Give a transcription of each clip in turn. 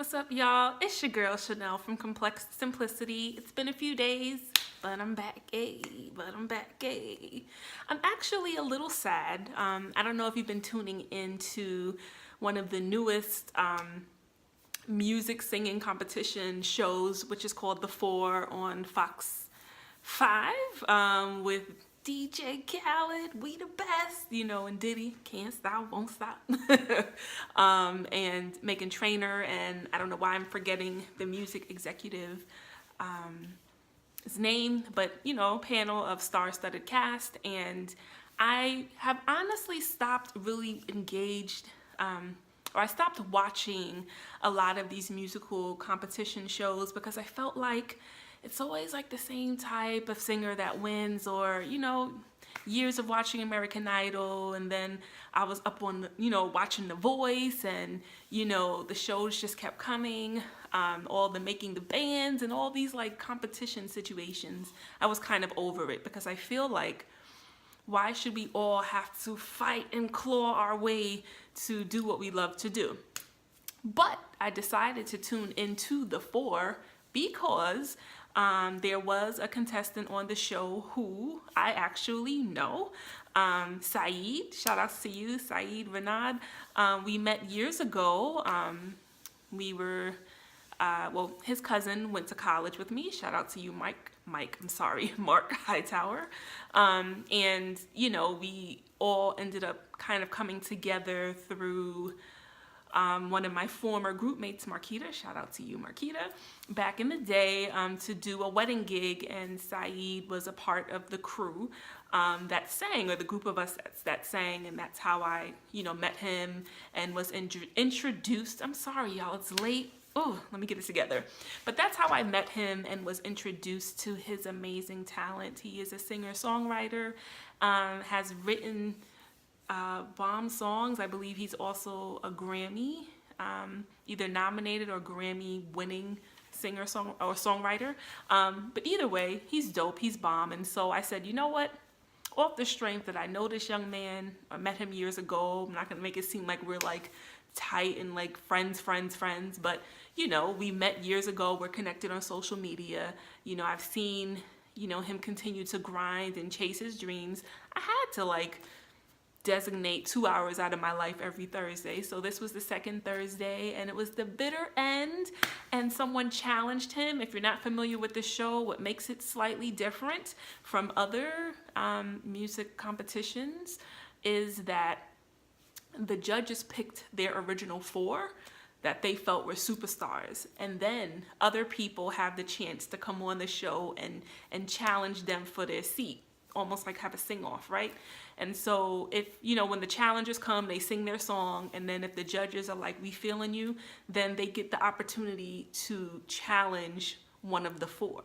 What's up, y'all? It's your girl Chanel from Complex Simplicity. It's been a few days, but I'm back, I'm actually a little sad. I don't know if you've been tuning into one of the newest music singing competition shows, which is called The Four on Fox 5, with DJ Khaled, we the best, and Diddy, can't stop, won't stop. And Megan Trainor, and I don't know why I'm forgetting the music executive his name, but panel of star-studded cast. And I have honestly stopped really engaged, or I stopped watching a lot of these musical competition shows because I felt like it's always like the same type of singer that wins, or years of watching American Idol, and then I was up on watching The Voice, and the shows just kept coming, all the Making the Bands and all these like competition situations. I was kind of over it because I feel like, why should we all have to fight and claw our way to do what we love to do? But I decided to tune into The Four because there was a contestant on the show who I actually know, Saeed. Shout out to you, Saeed Renad. We met years ago. We were, his cousin went to college with me. Shout out to you, Mark Hightower. And, we all ended up kind of coming together through one of my former group mates, Marquita, shout out to you, Marquita, back in the day, to do a wedding gig, and Saeed was a part of the crew that sang, or the group of us that sang, and that's how I, met him and was introduced. I'm sorry, y'all, it's late. Oh, let me get this together. But that's how I met him and was introduced to his amazing talent. He is a singer-songwriter, has written bomb songs. I believe he's also a Grammy, either nominated or Grammy winning singer or songwriter. But either way, he's dope, he's bomb. And so I said, you know what? Off the strength that I know this young man, I met him years ago. I'm not gonna make it seem like we're like tight and like friends, but we met years ago. We're connected on social media. I've seen, him continue to grind and chase his dreams. I had to like designate 2 hours out of my life every Thursday. So this was the second Thursday, and it was the bitter end, and someone challenged him. If you're not familiar with the show, what makes it slightly different from other music competitions is that the judges picked their original four that they felt were superstars, and then other people have the chance to come on the show and challenge them for their seat, almost like have a sing-off, right? And so if, when the challengers come, they sing their song, and then if the judges are like, we feeling you, then they get the opportunity to challenge one of the four.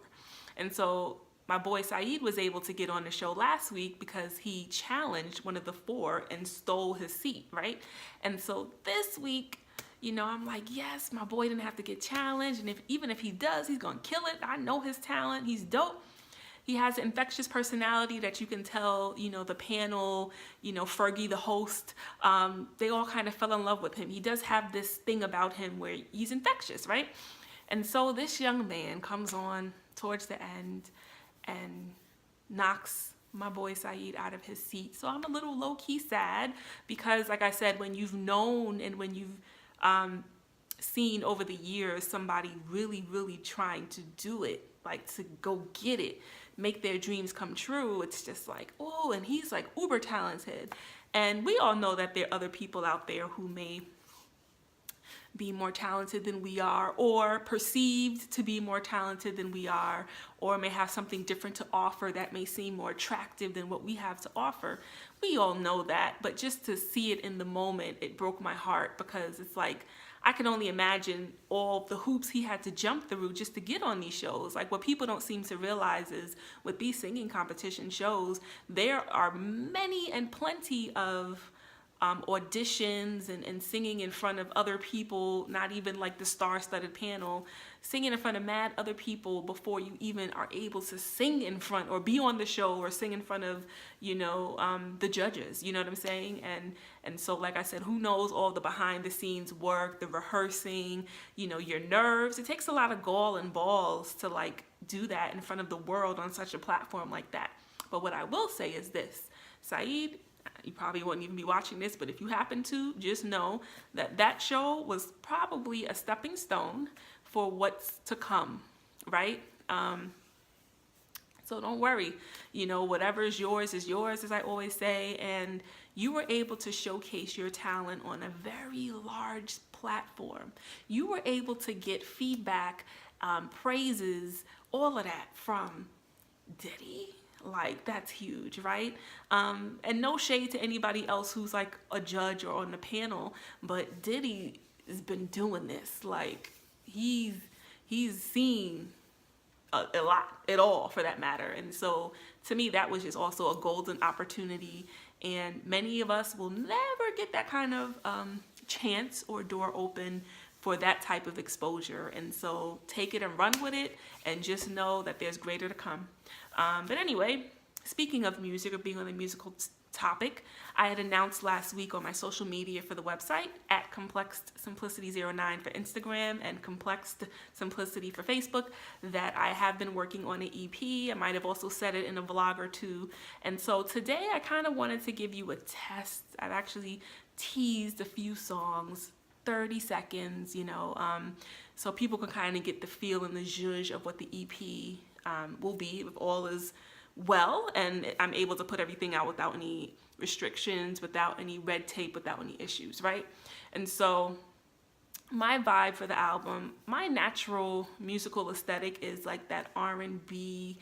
And so my boy Saeed was able to get on the show last week because he challenged one of the four and stole his seat, right? And so this week, I'm like, yes, my boy didn't have to get challenged, and even if he does, he's gonna kill it. I know his talent, he's dope. He has an infectious personality that you can tell, the panel, Fergie, the host, they all kind of fell in love with him. He does have this thing about him where he's infectious, right? And so this young man comes on towards the end and knocks my boy Saeed out of his seat. So I'm a little low-key sad because, like I said, when you've known and when you've seen over the years somebody really, really trying to do it, like to go get it, make their dreams come true, it's just like, oh, and he's like uber talented. And we all know that there are other people out there who may be more talented than we are, or perceived to be more talented than we are, or may have something different to offer that may seem more attractive than what we have to offer. We all know that, but just to see it in the moment, it broke my heart, because it's like, I can only imagine all the hoops he had to jump through just to get on these shows. Like, what people don't seem to realize is with these singing competition shows, there are many and plenty of auditions and singing in front of other people, not even like the star-studded panel, singing in front of mad other people before you even are able to sing in front or be on the show or sing in front of, the judges, you know what I'm saying? And so, like I said, who knows all the behind the scenes work, the rehearsing, your nerves. It takes a lot of gall and balls to like do that in front of the world on such a platform like that. But what I will say is this, Saeed, you probably wouldn't even be watching this, but if you happen to, just know that that show was probably a stepping stone for what's to come, right? So don't worry, whatever is yours, as I always say, and you were able to showcase your talent on a very large platform. You were able to get feedback, praises, all of that from Diddy. Like, that's huge, right? And no shade to anybody else who's like a judge or on the panel, but Diddy has been doing this. Like, he's seen a lot, at all for that matter. And so to me, that was just also a golden opportunity. And many of us will never get that kind of chance or door open for that type of exposure. And so take it and run with it, and just know that there's greater to come. But anyway, speaking of music, or being on the musical topic, I had announced last week on my social media for the website, at Complexed Simplicity 09 for Instagram and Complexed Simplicity for Facebook, that I have been working on an EP. I might have also said it in a vlog or two. And so today I kind of wanted to give you a test. I've actually teased a few songs, 30 seconds, so people can kind of get the feel and the zhuzh of what the EP will be, if all is well and I'm able to put everything out without any restrictions, without any red tape, without any issues, right? And so my vibe for the album, my natural musical aesthetic is like that R&B,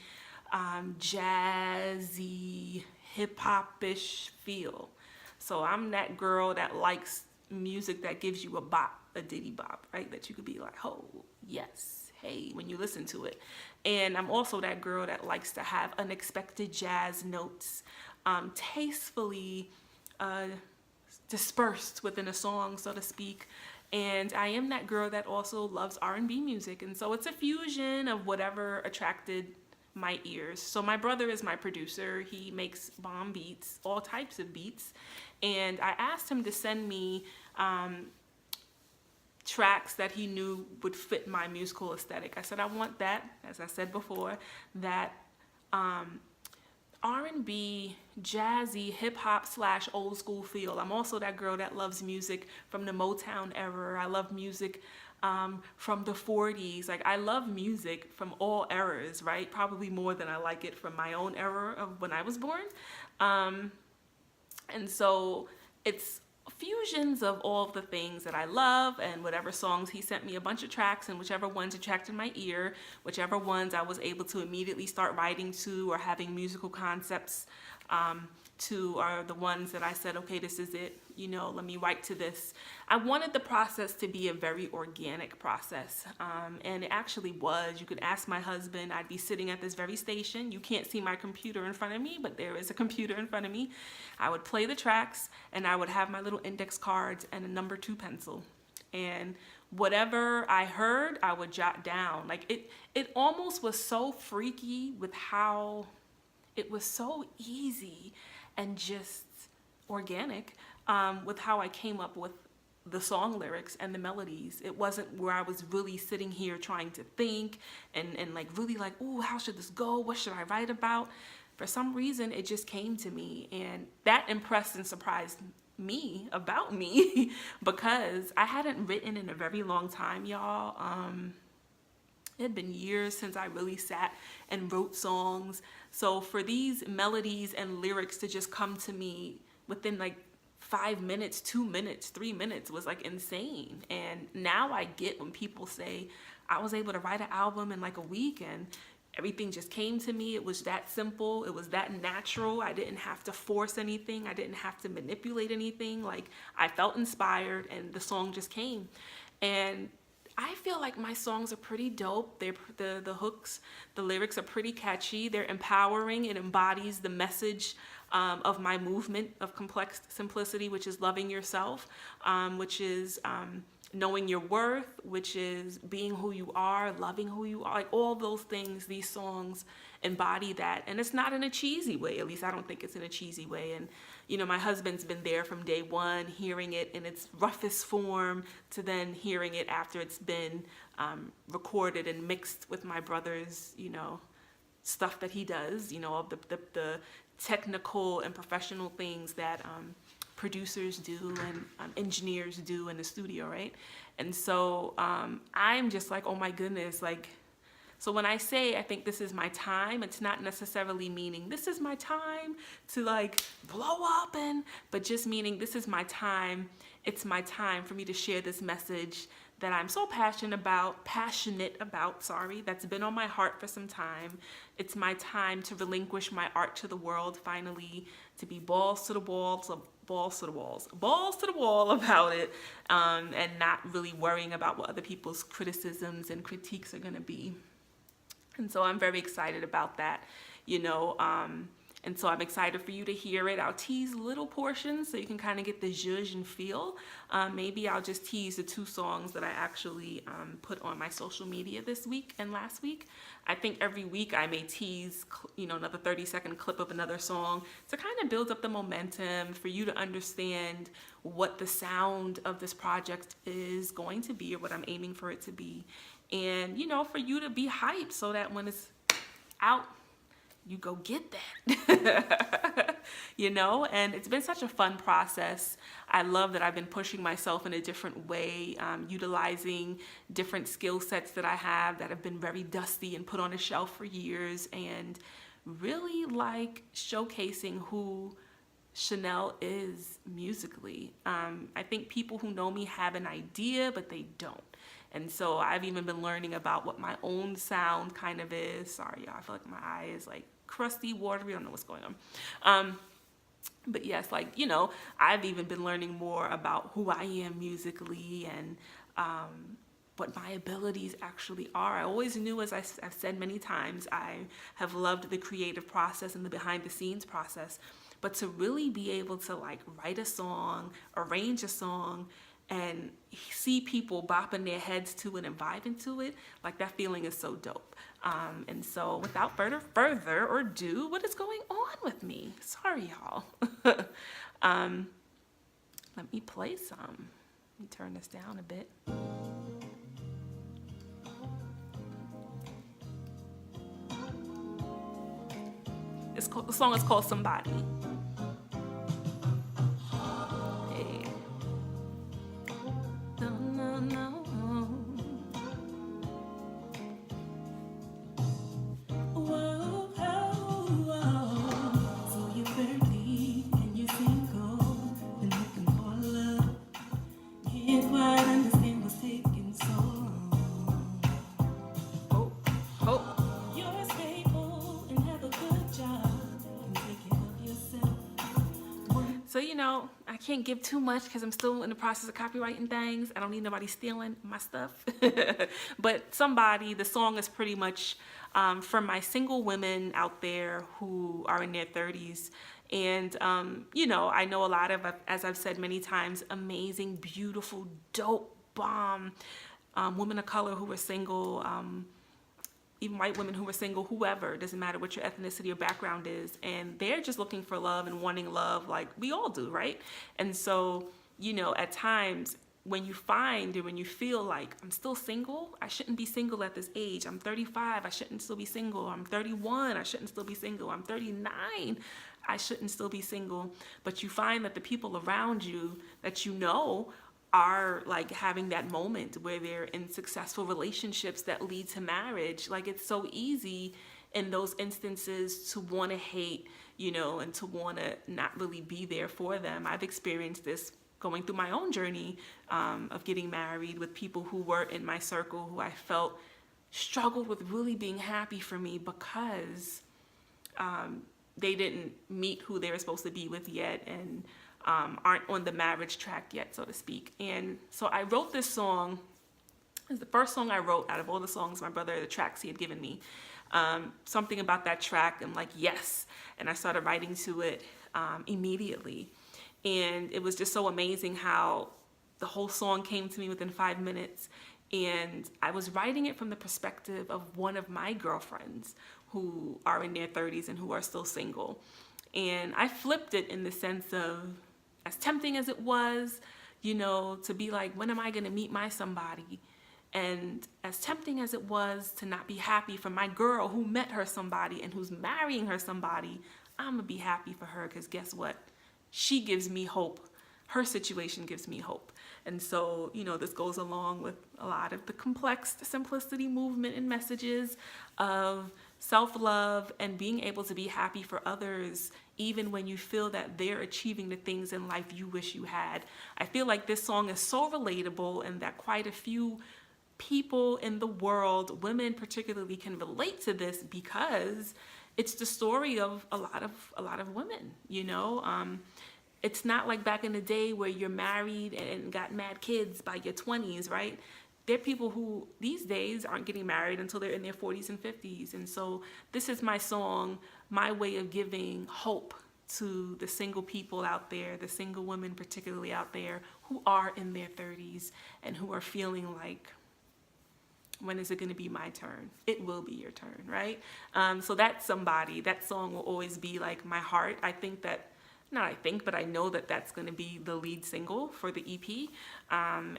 jazzy, hip-hop-ish feel. So I'm that girl that likes music that gives you a bop, a Diddy bop, right? That you could be like, oh, yes, hey, when you listen to it. And I'm also that girl that likes to have unexpected jazz notes, tastefully dispersed within a song, so to speak. And I am that girl that also loves R&B music. And so it's a fusion of whatever attracted my ears. So my brother is my producer. He makes bomb beats, all types of beats. And I asked him to send me tracks that he knew would fit my musical aesthetic. I said, I want that, as I said before, that R&B, jazzy, hip-hop / old school feel. I'm also that girl that loves music from the Motown era. I love music from the 40s. Like, I love music from all eras, right? Probably more than I like it from my own era of when I was born. And so it's fusions of all of the things that I love, and whatever songs he sent me a bunch of tracks, and whichever ones attracted my ear, whichever ones I was able to immediately start writing to or having musical concepts to, are the ones that I said, okay, this is it, let me write to this. I wanted the process to be a very organic process, and it actually was. You could ask my husband. I'd be sitting at this very station. You can't see my computer in front of me, but there is a computer in front of me. I would play the tracks, and I would have my little index cards and a number 2 pencil, and whatever I heard, I would jot down. Like, it almost was so freaky with how it was so easy and just organic, with how I came up with the song lyrics and the melodies. It wasn't where I was really sitting here trying to think and like really like, ooh, how should this go? What should I write about? For some reason, it just came to me, and that impressed and surprised me about me because I hadn't written in a very long time, y'all. It had been years since I really sat and wrote songs. So for these melodies and lyrics to just come to me within like 5 minutes, 2 minutes, 3 minutes was like insane. And now I get when people say I was able to write an album in like a week and everything just came to me. It was that simple. It was that natural. I didn't have to force anything. I didn't have to manipulate anything. Like, I felt inspired and the song just came. And I feel like my songs are pretty dope. They're the hooks, the lyrics are pretty catchy. They're empowering. It embodies the message of my movement of complex simplicity, which is loving yourself, which is knowing your worth, which is being who you are, loving who you are. Like all those things, these songs embody that. And it's not in a cheesy way. At least I don't think it's in a cheesy way. And you know, my husband's been there from day one, hearing it in its roughest form to then hearing it after it's been recorded and mixed with my brother's, you know, stuff that he does, you know, the technical and professional things that producers do and engineers do in the studio, right? And so I'm just like, oh my goodness, like, so when I say I think this is my time, it's not necessarily meaning this is my time to like blow up but just meaning this is my time. It's my time for me to share this message that I'm so passionate about, that's been on my heart for some time. It's my time to relinquish my art to the world finally, to be balls to the wall about it, and not really worrying about what other people's criticisms and critiques are gonna be. And so I'm very excited about that, you know, and so I'm excited for you to hear it. I'll tease little portions so you can kind of get the zhuzh and feel. Maybe I'll just tease the 2 songs that I actually put on my social media this week and last week. I think every week I may tease, you know, another 30-second clip of another song to kind of build up the momentum for you to understand what the sound of this project is going to be or what I'm aiming for it to be. And, you know, for you to be hyped so that when it's out, you go get that, you know? And it's been such a fun process. I love that I've been pushing myself in a different way, utilizing different skill sets that I have that have been very dusty and put on a shelf for years, and really like showcasing who Chanel is musically. I think people who know me have an idea, but they don't. And so I've even been learning about what my own sound kind of is. Sorry, y'all, I feel like my eye is like crusty, watery, I don't know what's going on. But yes, like, you know, I've even been learning more about who I am musically and what my abilities actually are. I always knew, as I've said many times, I have loved the creative process and the behind the scenes process. But to really be able to like write a song, arrange a song, and see people bopping their heads to it and vibing to it, like that feeling is so dope. And so without further ado, what is going on with me? Sorry, y'all. Let me play some. Let me turn this down a bit. The song is called Somebody. Hey. No. Whoa. So you're 30 and you're single and looking for love. Can't quite understand what's taking so long. Hope. You're stable and have a good job. So, you know, I can't give too much because I'm still in the process of copywriting things. I don't need nobody stealing my stuff. But Somebody, the song is pretty much for my single women out there who are in their 30s. And, you know, I know a lot of, as I've said many times, amazing, beautiful, dope, bomb women of color who are single, even white women who are single, whoever, doesn't matter what your ethnicity or background is, and they're just looking for love and wanting love like we all do, right? And so, you know, at times when you find or when you feel like I'm still single, I shouldn't be single at this age. I'm 35, I shouldn't still be single. I'm 31, I shouldn't still be single. I'm 39, I shouldn't still be single. But you find that the people around you that you know are like having that moment where they're in successful relationships that lead to marriage. Like, it's so easy in those instances to want to hate, you know, and to want to not really be there for them. I've experienced this going through my own journey of getting married with people who were in my circle who I felt struggled with really being happy for me because they didn't meet who they were supposed to be with yet, and aren't on the marriage track yet, so to speak. And so I wrote this song It's the first song I wrote out of all the songs my brother, the tracks he had given me. Something about that track, I'm like, yes. And I started writing to it immediately. And it was just so amazing how the whole song came to me within 5 minutes. And I was writing it from the perspective of one of my girlfriends who are in their 30s and who are still single. And I flipped it in the sense of, as tempting as it was, you know, to be like, when am I going to meet my somebody? And as tempting as it was to not be happy for my girl who met her somebody and who's marrying her somebody, I'm going to be happy for her because guess what? She gives me hope. Her situation gives me hope. And so, you know, this goes along with a lot of the complex simplicity movement and messages of self-love and being able to be happy for others even when you feel that they're achieving the things in life you wish you had. I feel like this song is so relatable and that quite a few people in the world, women particularly, can relate to this because it's the story of a lot of women, you know. It's not like back in the day where you're married and got mad kids by your 20s, right? There are people who these days aren't getting married until they're in their 40s and 50s. And so this is my song, my way of giving hope to the single people out there, the single women particularly out there who are in their 30s and who are feeling like, when is it going to be my turn? It will be your turn, right? So that's somebody. That song will always be like my heart. But I know that that's going to be the lead single for the EP.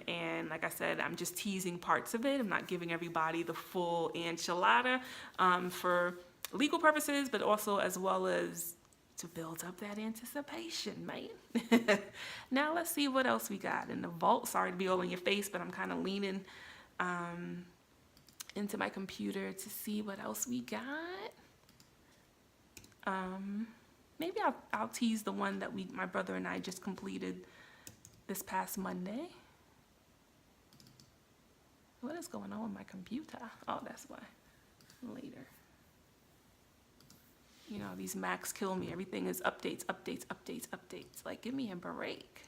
And like I said, I'm just teasing parts of it. I'm not giving everybody the full enchilada for legal purposes, but also as well as to build up that anticipation, man. Now let's see what else we got in the vault. Sorry to be all in your face, but I'm kind of leaning into my computer to see what else we got. Maybe I'll tease the one that my brother and I just completed this past Monday. What is going on with my computer? Oh, that's why. Later. You know, these Macs kill me. Everything is updates. Like, give me a break.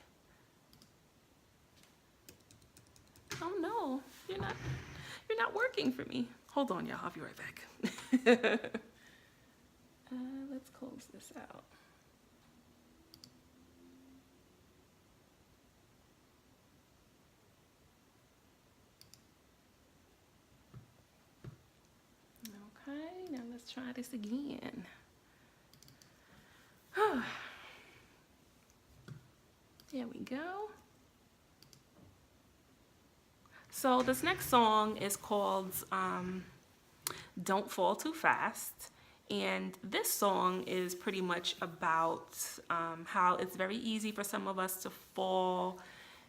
Oh no, you're not working for me. Hold on, y'all. I'll be right back. Let's close this out. Okay, now let's try this again. There we go. So this next song is called Don't Fall Too Fast. And this song is pretty much about how it's very easy for some of us to fall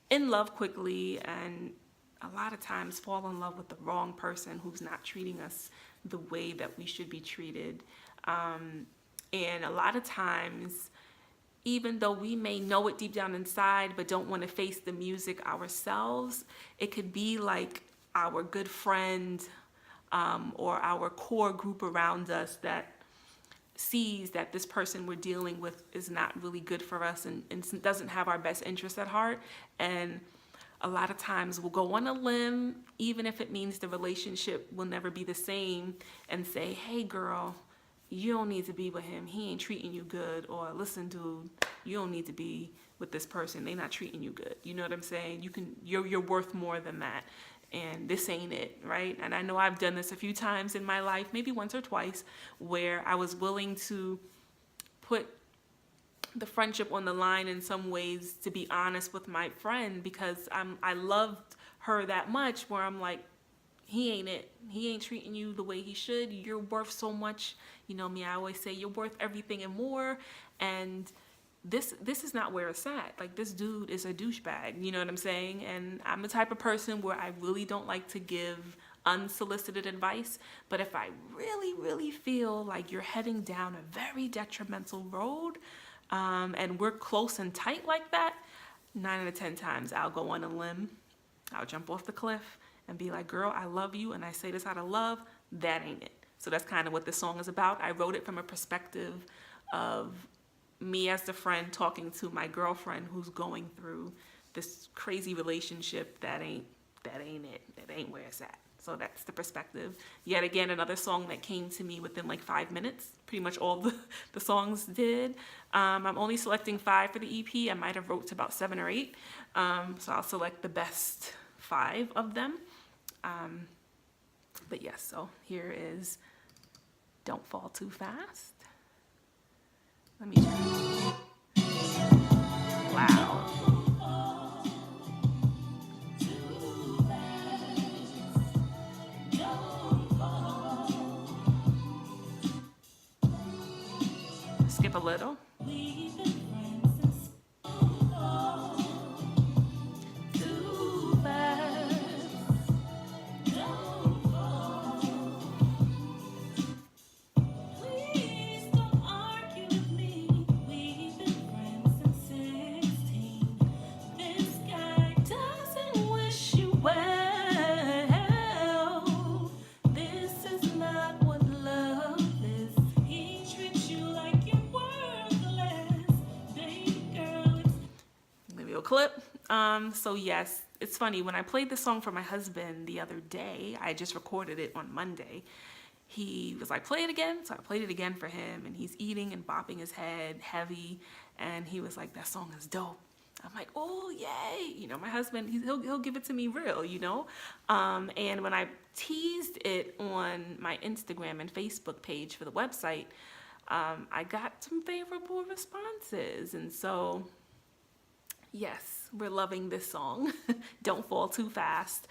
in love quickly and a lot of times fall in love with the wrong person who's not treating us the way that we should be treated. And a lot of times, even though we may know it deep down inside but don't want to face the music ourselves, it could be like our good friend or our core group around us that sees that this person we're dealing with is not really good for us and doesn't have our best interests at heart. And a lot of times we'll go on a limb, even if it means the relationship will never be the same, and say, hey girl, you don't need to be with him. He ain't treating you good. Or listen, dude, you don't need to be with this person. They not treating you good. You know what I'm saying? You're worth more than that. And this ain't it, right? And I know I've done this a few times in my life, maybe once or twice, where I was willing to put the friendship on the line in some ways, to be honest with my friend, because I loved her that much, where I'm like, he ain't it. He ain't treating you the way he should. You're worth so much. You know me, I always say you're worth everything and more. And this is not where it's at. Like, this dude is a douchebag. You know what I'm saying? And I'm the type of person where I really don't like to give unsolicited advice. But if I really, really feel like you're heading down a very detrimental road, and we're close and tight like that, 9 out of 10 times I'll go on a limb. I'll jump off the cliff and be like, girl, I love you, and I say this out of love. That ain't it. So that's kind of what this song is about. I wrote it from a perspective of me as the friend talking to my girlfriend who's going through this crazy relationship that ain't that ain't it. That ain't where it's at. So that's the perspective. Yet again, another song that came to me within like 5 minutes. Pretty much all the songs did. I'm only selecting 5 for the EP. I might have wrote to about 7 or 8. So I'll select the best 5 of them. But yes, so here is Don't Fall Too Fast. Let me try. Wow. Skip a little. Clip. So yes, it's funny, when I played this song for my husband the other day, I just recorded it on Monday. He was like, play it again. So I played it again for him, and he's eating and bopping his head heavy, and he was like, that song is dope. I'm like, oh yay, you know, my husband, he'll give it to me real, you know. And when I teased it on my Instagram and Facebook page for the website, I got some favorable responses, and so yes, we're loving this song. Don't Fall Too Fast.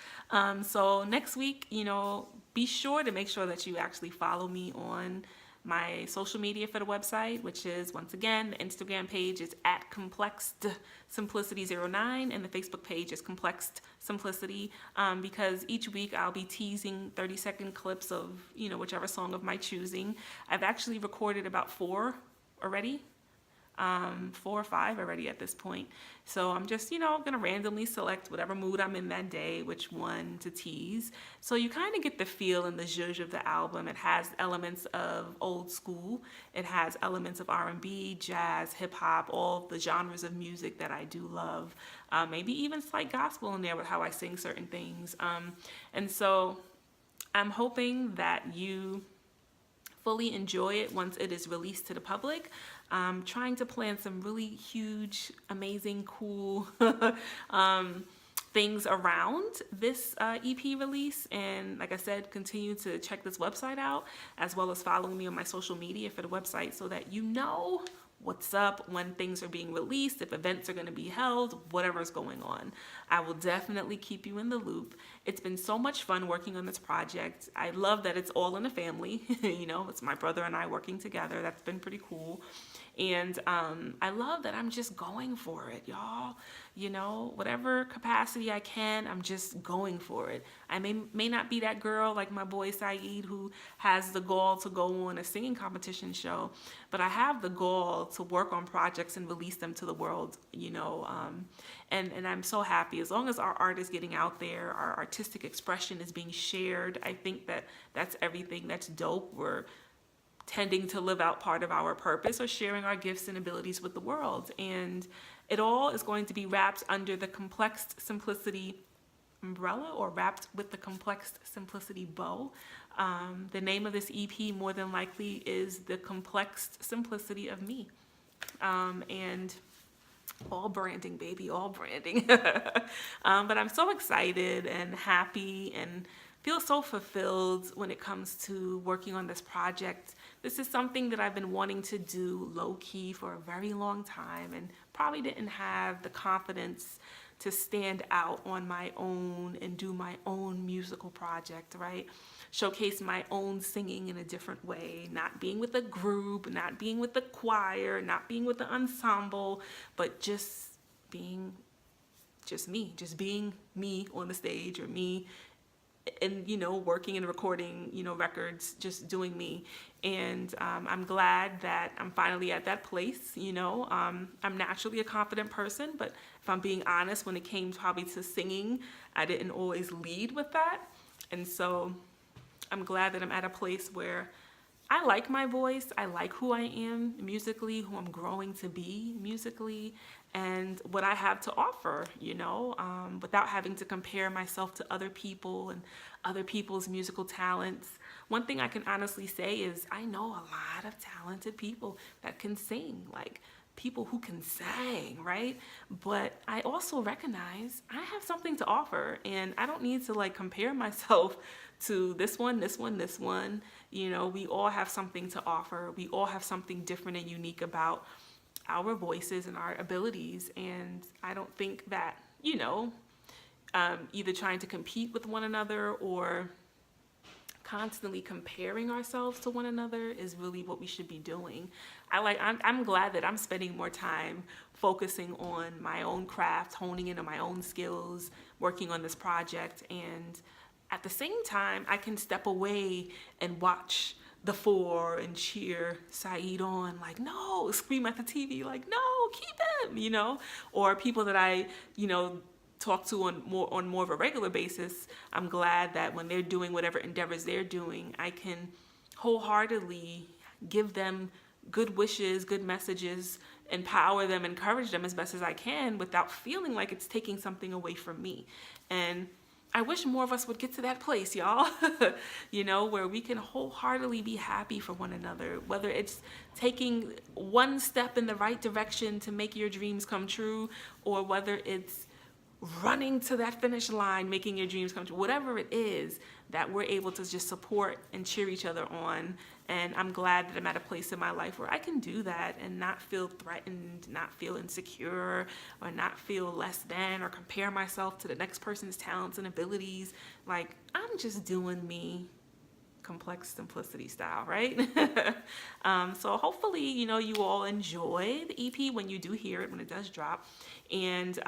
So next week, you know, be sure to make sure that you actually follow me on my social media for the website, which is, once again, the Instagram page is at ComplexedSimplicity09, and the Facebook page is Complexed Simplicity, because each week I'll be teasing 30-second clips of, you know, whichever song of my choosing. I've actually recorded about 4 already. 4 or 5 already at this point. So I'm just, you know, gonna randomly select whatever mood I'm in that day, which one to tease. So you kind of get the feel and the zhuzh of the album. It has elements of old school. It has elements of R&B, jazz, hip hop, all the genres of music that I do love. Maybe even slight gospel in there with how I sing certain things. And so I'm hoping that you fully enjoy it once it is released to the public. Trying to plan some really huge, amazing, cool things around this EP release. And like I said, continue to check this website out, as well as following me on my social media for the website, so that you know what's up when things are being released, if events are going to be held, whatever's going on. I will definitely keep you in the loop. It's been so much fun working on this project. I love that it's all in the family. You know, it's my brother and I working together. That's been pretty cool. And I love that I'm just going for it, y'all. You know, whatever capacity I can, I'm just going for it. I may not be that girl like my boy Saeed, who has the gall to go on a singing competition show, but I have the gall to work on projects and release them to the world, you know. And I'm so happy. As long as our art is getting out there, our artistic expression is being shared, I think that that's everything that's dope. We're tending to live out part of our purpose, or sharing our gifts and abilities with the world. And it all is going to be wrapped under the Complexed Simplicity umbrella, or wrapped with the Complexed Simplicity bow. The name of this EP more than likely is The Complexed Simplicity of Me. And all branding, baby, all branding. But I'm so excited and happy and feel so fulfilled when it comes to working on this project. This is something that I've been wanting to do low-key for a very long time, and probably didn't have the confidence to stand out on my own and do my own musical project, right? Showcase my own singing in a different way, not being with a group, not being with the choir, not being with the ensemble, but just being just me, just being me on the stage, or me and, you know, working and recording, you know, records, just doing me. And I'm glad that I'm finally at that place, you know. I'm naturally a confident person, but if I'm being honest, when it came probably to singing, I didn't always lead with that. And so I'm glad that I'm at a place where, I like my voice. I like who I am musically, who I'm growing to be musically, and what I have to offer, without having to compare myself to other people and other people's musical talents. One thing I can honestly say is I know a lot of talented people that can sing, like people who can sing, right? But I also recognize I have something to offer, and I don't need to like compare myself to this one, this one, this one. We all have something to offer. We all have something different and unique about our voices and our abilities. And I don't think that, either trying to compete with one another or constantly comparing ourselves to one another is really what we should be doing. I'm glad that I'm spending more time focusing on my own craft, honing in on my own skills, working on this project, and at the same time I can step away and watch the four and cheer Saeed on, like, no, scream at the TV, like, no, keep him, or people that I, talk to on more of a regular basis. I'm glad that when they're doing whatever endeavors they're doing, I can wholeheartedly give them good wishes, good messages, empower them, encourage them as best as I can without feeling like it's taking something away from me. And I wish more of us would get to that place, y'all, where we can wholeheartedly be happy for one another, whether it's taking one step in the right direction to make your dreams come true, or whether it's running to that finish line, making your dreams come true, whatever it is, that we're able to just support and cheer each other on. And I'm glad that I'm at a place in my life where I can do that and not feel threatened, not feel insecure, or not feel less than, or compare myself to the next person's talents and abilities. Like, I'm just doing me, complex simplicity style, right? So hopefully, you all enjoy the EP when you do hear it, when it does drop. And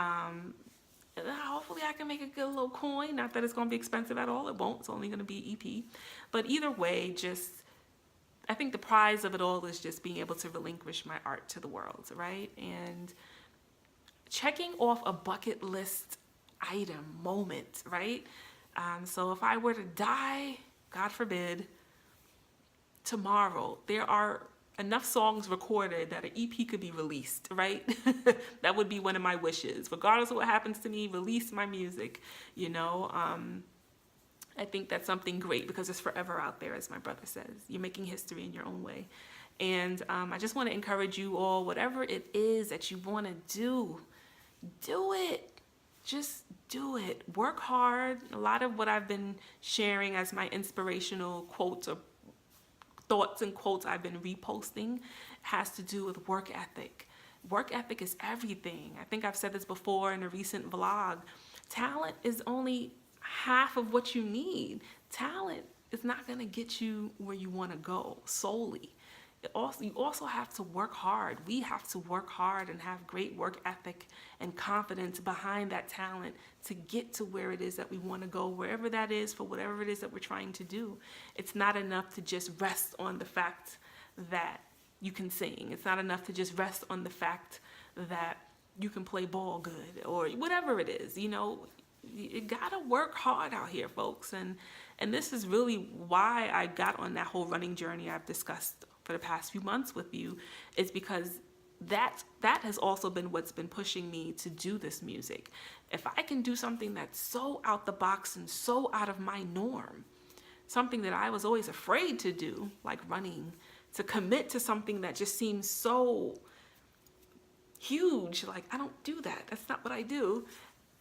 hopefully I can make a good little coin. Not that it's going to be expensive at all. It won't. It's only going to be EP. But either way, I think the prize of it all is just being able to relinquish my art to the world, right? And checking off a bucket list item, moment, right? So if I were to die, God forbid, tomorrow, there are enough songs recorded that an EP could be released, right? That would be one of my wishes. Regardless of what happens to me, release my music, I think that's something great because it's forever out there, as my brother says. You're making history in your own way. And I just want to encourage you all, whatever it is that you want to do it. Just do it. Work hard. A lot of what I've been sharing as my inspirational quotes or thoughts and quotes I've been reposting has to do with work ethic. Work ethic is everything. I think I've said this before in a recent vlog. Talent is only half of what you need. Talent is not going to get you where you want to go solely. You also have to work hard. We have to work hard and have great work ethic and confidence behind that talent to get to where it is that we want to go, wherever that is, for whatever it is that we're trying to do. It's not enough to just rest on the fact that you can sing. It's not enough to just rest on the fact that you can play ball good or whatever it is. You gotta work hard out here, folks. And this is really why I got on that whole running journey I've discussed for the past few months with you, is because that has also been what's been pushing me to do this music. If I can do something that's so out the box and so out of my norm, something that I was always afraid to do, like running, to commit to something that just seems so huge, like I don't do that. That's not what I do.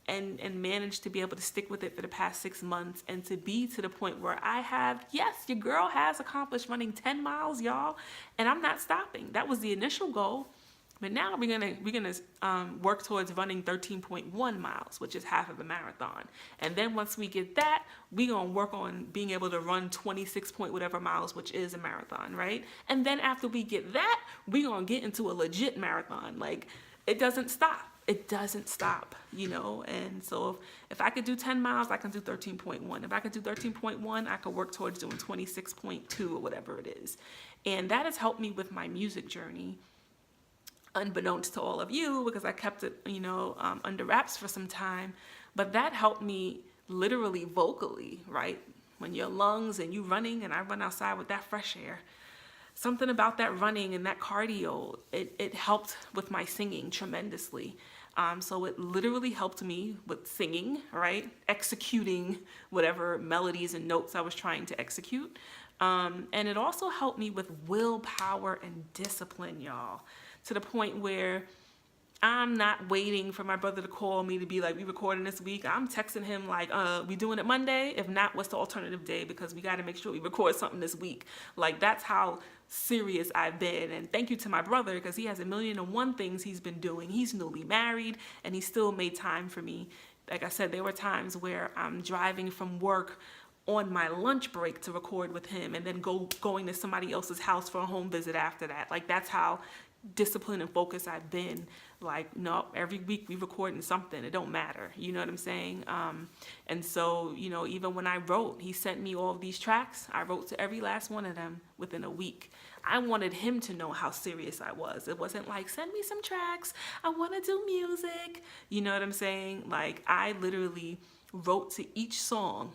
And managed to be able to stick with it for the past 6 months and to be to the point where yes, your girl has accomplished running 10 miles, y'all, and I'm not stopping. That was the initial goal. But now we're gonna work towards running 13.1 miles, which is half of a marathon. And then once we get that, we're gonna work on being able to run 26 point whatever miles, which is a marathon, right? And then after we get that, we're gonna get into a legit marathon. Like, it doesn't stop. It doesn't stop, and so if I could do 10 miles, I can do 13.1. If I could do 13.1, I could work towards doing 26.2 or whatever it is. And that has helped me with my music journey, unbeknownst to all of you, because I kept it, under wraps for some time. But that helped me literally vocally, right? when your lungs and you running, and I run outside with that fresh air. Something about that running and that cardio, it helped with my singing tremendously. So it literally helped me with singing, right? Executing whatever melodies and notes I was trying to execute. And it also helped me with willpower and discipline, y'all, to the point where I'm not waiting for my brother to call me to be like, we recording this week. I'm texting him like, we doing it Monday? If not, what's the alternative day? Because we got to make sure we record something this week. Like, that's how serious I've been. And thank you to my brother, because he has 1,000,001 things he's been doing. He's newly married and he still made time for me. Like I said, there were times where I'm driving from work on my lunch break to record with him, and then going to somebody else's house for a home visit after that. Like, that's how disciplined and focused I've been. Like, no, every week we recording something. It don't matter. You know what I'm saying? And so, even when I wrote, he sent me all of these tracks. I wrote to every last one of them within a week. I wanted him to know how serious I was. It wasn't like, send me some tracks, I want to do music. You know what I'm saying? Like, I literally wrote to each song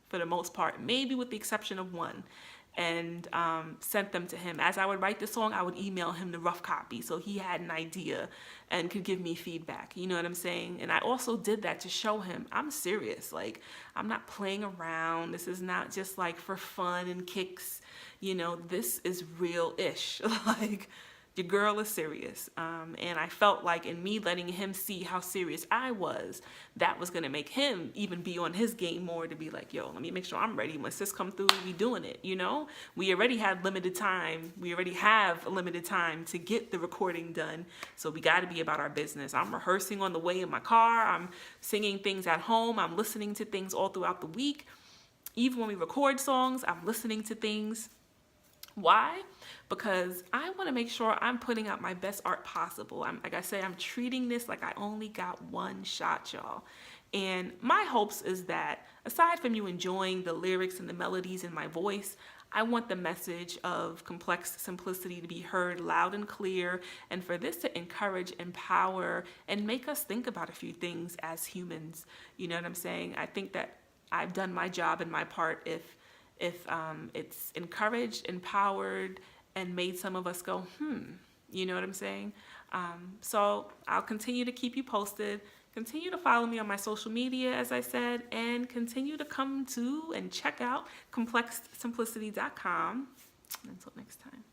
for the most part, maybe with the exception of one, and sent them to him. As I would write the song, I would email him the rough copy so he had an idea and could give me feedback. You know what I'm saying? And I also did that to show him I'm serious. Like, I'm not playing around. This is not just like for fun and kicks. This is real-ish. Like, your girl is serious. And I felt like in me letting him see how serious I was, that was going to make him even be on his game more, to be like, yo, let me make sure I'm ready. When sis come through, we doing it, We already had limited time. We already have a limited time to get the recording done. So we got to be about our business. I'm rehearsing on the way in my car. I'm singing things at home. I'm listening to things all throughout the week. Even when we record songs, I'm listening to things. Why? Because I want to make sure I'm putting out my best art possible. Like I say, I'm treating this like I only got one shot, y'all. And my hopes is that aside from you enjoying the lyrics and the melodies in my voice, I want the message of complex simplicity to be heard loud and clear, and for this to encourage, empower, and make us think about a few things as humans. You know what I'm saying? I think that I've done my job and my part if it's encouraged, empowered, and made some of us go, you know what I'm saying? So I'll continue to keep you posted. Continue to follow me on my social media, as I said, and continue to come to and check out ComplexSimplicity.com. Until next time.